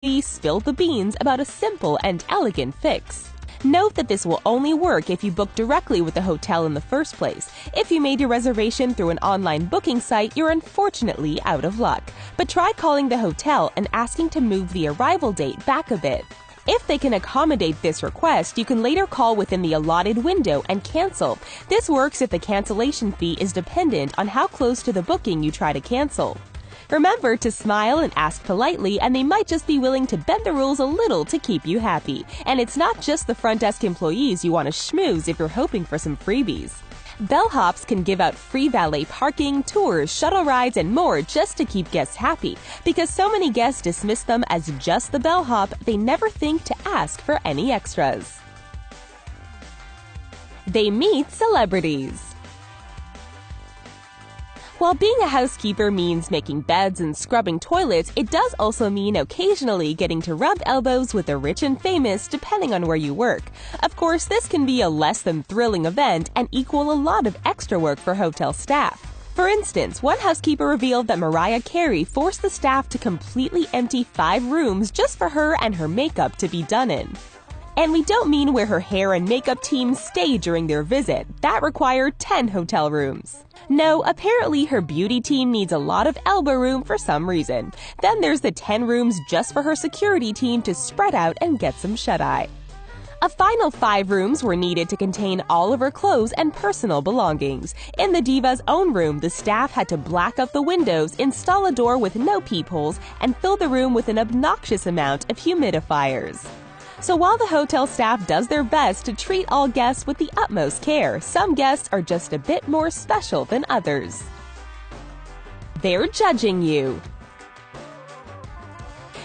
spilled the beans about a simple and elegant fix. Note that this will only work if you book directly with the hotel in the first place. If you made your reservation through an online booking site, you're unfortunately out of luck. But try calling the hotel and asking to move the arrival date back a bit. If they can accommodate this request, you can later call within the allotted window and cancel. This works if the cancellation fee is dependent on how close to the booking you try to cancel. Remember to smile and ask politely, and they might just be willing to bend the rules a little to keep you happy. And it's not just the front desk employees you want to schmooze if you're hoping for some freebies. Bellhops can give out free valet parking, tours, shuttle rides, and more just to keep guests happy. Because so many guests dismiss them as just the bellhop, they never think to ask for any extras. They meet celebrities. While being a housekeeper means making beds and scrubbing toilets, it does also mean occasionally getting to rub elbows with the rich and famous depending on where you work. Of course, this can be a less than thrilling event and equal a lot of extra work for hotel staff. For instance, one housekeeper revealed that Mariah Carey forced the staff to completely empty 5 rooms just for her and her makeup to be done in. And we don't mean where her hair and makeup teams stay during their visit. That required 10 hotel rooms. No, apparently her beauty team needs a lot of elbow room for some reason. Then there's the 10 rooms just for her security team to spread out and get some shut-eye. A final 5 rooms were needed to contain all of her clothes and personal belongings. In the diva's own room, the staff had to black out the windows, install a door with no peepholes, and fill the room with an obnoxious amount of humidifiers. So while the hotel staff does their best to treat all guests with the utmost care, some guests are just a bit more special than others. They're judging you.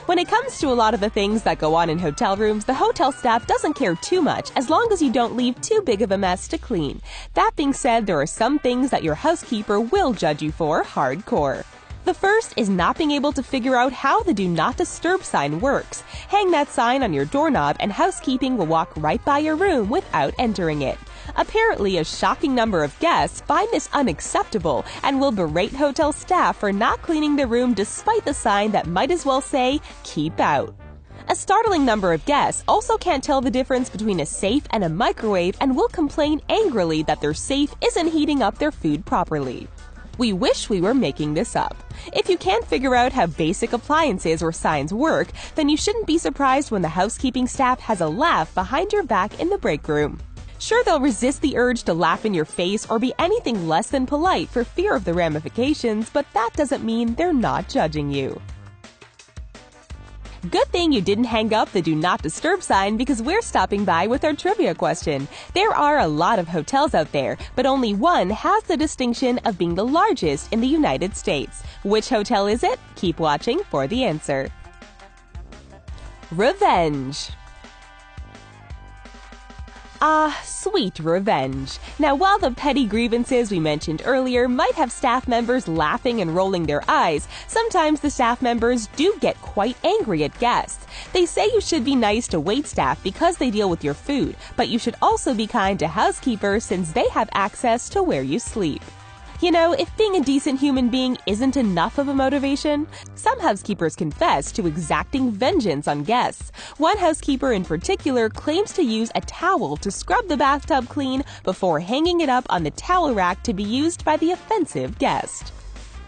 When it comes to a lot of the things that go on in hotel rooms, the hotel staff doesn't care too much as long as you don't leave too big of a mess to clean. That being said, there are some things that your housekeeper will judge you for hardcore. The first is not being able to figure out how the Do Not Disturb sign works. Hang that sign on your doorknob and housekeeping will walk right by your room without entering it. Apparently, a shocking number of guests find this unacceptable and will berate hotel staff for not cleaning the room despite the sign that might as well say, "Keep out." A startling number of guests also can't tell the difference between a safe and a microwave and will complain angrily that their safe isn't heating up their food properly. We wish we were making this up. If you can't figure out how basic appliances or signs work, then you shouldn't be surprised when the housekeeping staff has a laugh behind your back in the break room. Sure, they'll resist the urge to laugh in your face or be anything less than polite for fear of the ramifications, but that doesn't mean they're not judging you. Good thing you didn't hang up the Do Not Disturb sign because we're stopping by with our trivia question. There are a lot of hotels out there, but only one has the distinction of being the largest in the United States. Which hotel is it? Keep watching for the answer. Revenge. Ah, sweet revenge. Now, while the petty grievances we mentioned earlier might have staff members laughing and rolling their eyes, sometimes the staff members do get quite angry at guests. They say you should be nice to waitstaff because they deal with your food, but you should also be kind to housekeepers since they have access to where you sleep. You know, if being a decent human being isn't enough of a motivation, some housekeepers confess to exacting vengeance on guests. One housekeeper in particular claims to use a towel to scrub the bathtub clean before hanging it up on the towel rack to be used by the offensive guest.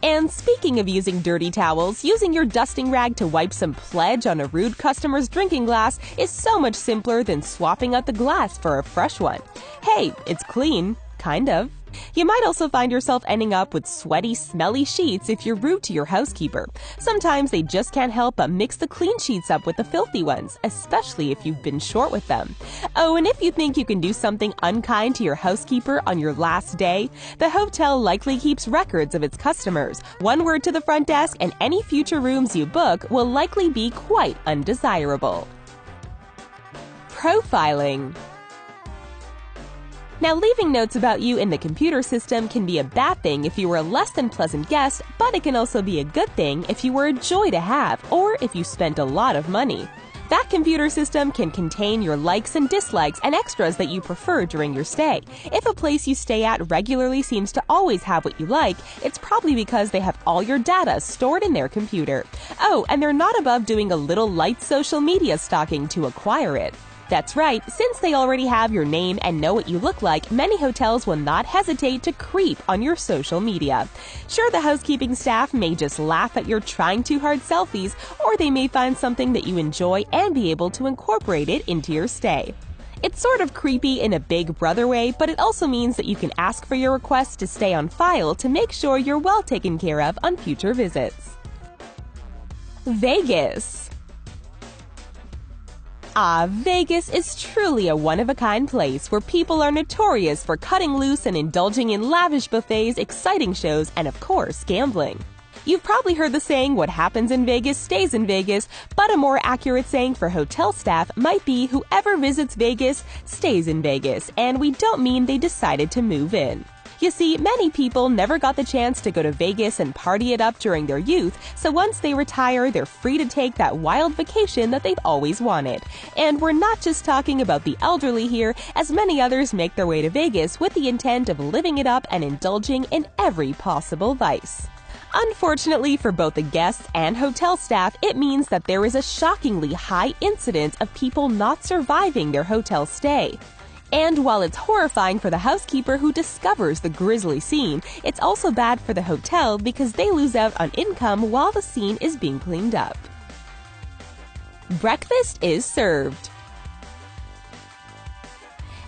And speaking of using dirty towels, using your dusting rag to wipe some pledge on a rude customer's drinking glass is so much simpler than swapping out the glass for a fresh one. Hey, it's clean, kind of. You might also find yourself ending up with sweaty, smelly sheets if you're rude to your housekeeper. Sometimes they just can't help but mix the clean sheets up with the filthy ones, especially if you've been short with them. Oh, and if you think you can do something unkind to your housekeeper on your last day, the hotel likely keeps records of its customers. One word to the front desk and any future rooms you book will likely be quite undesirable. Profiling. Now, leaving notes about you in the computer system can be a bad thing if you were a less than pleasant guest, but it can also be a good thing if you were a joy to have or if you spent a lot of money. That computer system can contain your likes and dislikes and extras that you prefer during your stay. If a place you stay at regularly seems to always have what you like, it's probably because they have all your data stored in their computer. Oh, and they're not above doing a little light social media stalking to acquire it. That's right, since they already have your name and know what you look like, many hotels will not hesitate to creep on your social media. Sure, the housekeeping staff may just laugh at your trying too hard selfies, or they may find something that you enjoy and be able to incorporate it into your stay. It's sort of creepy in a Big Brother way, but it also means that you can ask for your request to stay on file to make sure you're well taken care of on future visits. Vegas. Vegas is truly a one-of-a-kind place where people are notorious for cutting loose and indulging in lavish buffets, exciting shows, and of course, gambling. You've probably heard the saying, "What happens in Vegas stays in Vegas," but a more accurate saying for hotel staff might be, "Whoever visits Vegas stays in Vegas," and we don't mean they decided to move in. You see, many people never got the chance to go to Vegas and party it up during their youth, so once they retire, they're free to take that wild vacation that they've always wanted. And we're not just talking about the elderly here, as many others make their way to Vegas with the intent of living it up and indulging in every possible vice. Unfortunately for both the guests and hotel staff, it means that there is a shockingly high incidence of people not surviving their hotel stay. And while it's horrifying for the housekeeper who discovers the grisly scene, it's also bad for the hotel because they lose out on income while the scene is being cleaned up. Breakfast is served.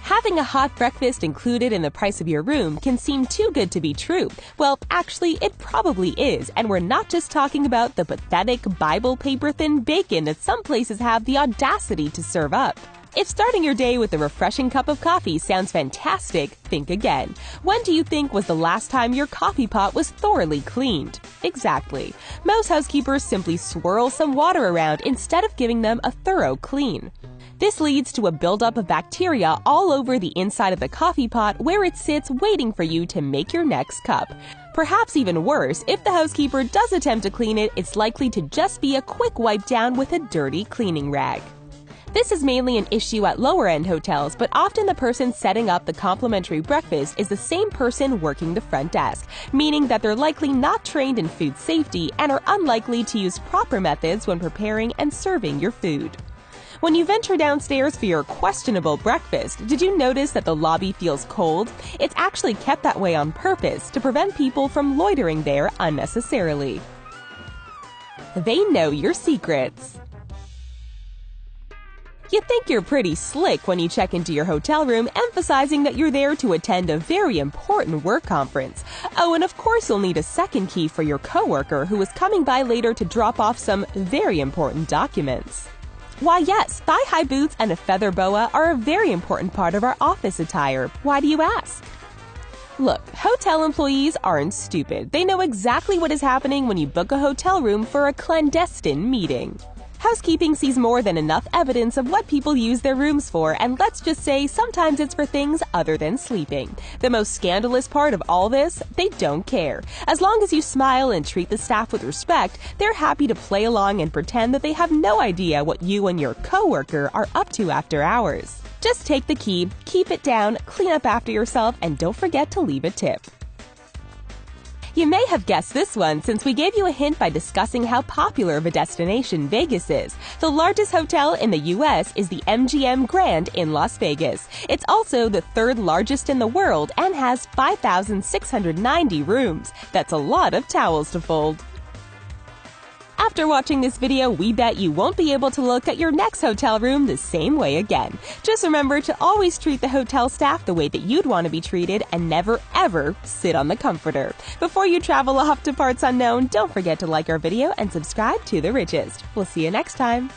Having a hot breakfast included in the price of your room can seem too good to be true. Well, actually, it probably is, and we're not just talking about the pathetic Bible paper-thin bacon that some places have the audacity to serve up. If starting your day with a refreshing cup of coffee sounds fantastic, think again. When do you think was the last time your coffee pot was thoroughly cleaned? Exactly. Most housekeepers simply swirl some water around instead of giving them a thorough clean. This leads to a buildup of bacteria all over the inside of the coffee pot where it sits waiting for you to make your next cup. Perhaps even worse, if the housekeeper does attempt to clean it, it's likely to just be a quick wipe down with a dirty cleaning rag. This is mainly an issue at lower-end hotels, but often the person setting up the complimentary breakfast is the same person working the front desk, meaning that they're likely not trained in food safety and are unlikely to use proper methods when preparing and serving your food. When you venture downstairs for your questionable breakfast, did you notice that the lobby feels cold? It's actually kept that way on purpose to prevent people from loitering there unnecessarily. They know your secrets. You think you're pretty slick when you check into your hotel room, emphasizing that you're there to attend a very important work conference. Oh, and of course you'll need a second key for your coworker who is coming by later to drop off some very important documents. Why yes, thigh-high boots and a feather boa are a very important part of our office attire. Why do you ask? Look, hotel employees aren't stupid. They know exactly what is happening when you book a hotel room for a clandestine meeting. Housekeeping sees more than enough evidence of what people use their rooms for, and let's just say sometimes it's for things other than sleeping. The most scandalous part of all this? They don't care. As long as you smile and treat the staff with respect, they're happy to play along and pretend that they have no idea what you and your coworker are up to after hours. Just take the key, keep it down, clean up after yourself, and don't forget to leave a tip. You may have guessed this one since we gave you a hint by discussing how popular of a destination Vegas is. The largest hotel in the U.S. is the MGM Grand in Las Vegas. It's also the third largest in the world and has 5,690 rooms. That's a lot of towels to fold. After watching this video, we bet you won't be able to look at your next hotel room the same way again. Just remember to always treat the hotel staff the way that you'd want to be treated and never ever sit on the comforter. Before you travel off to parts unknown, don't forget to like our video and subscribe to The Richest. We'll see you next time.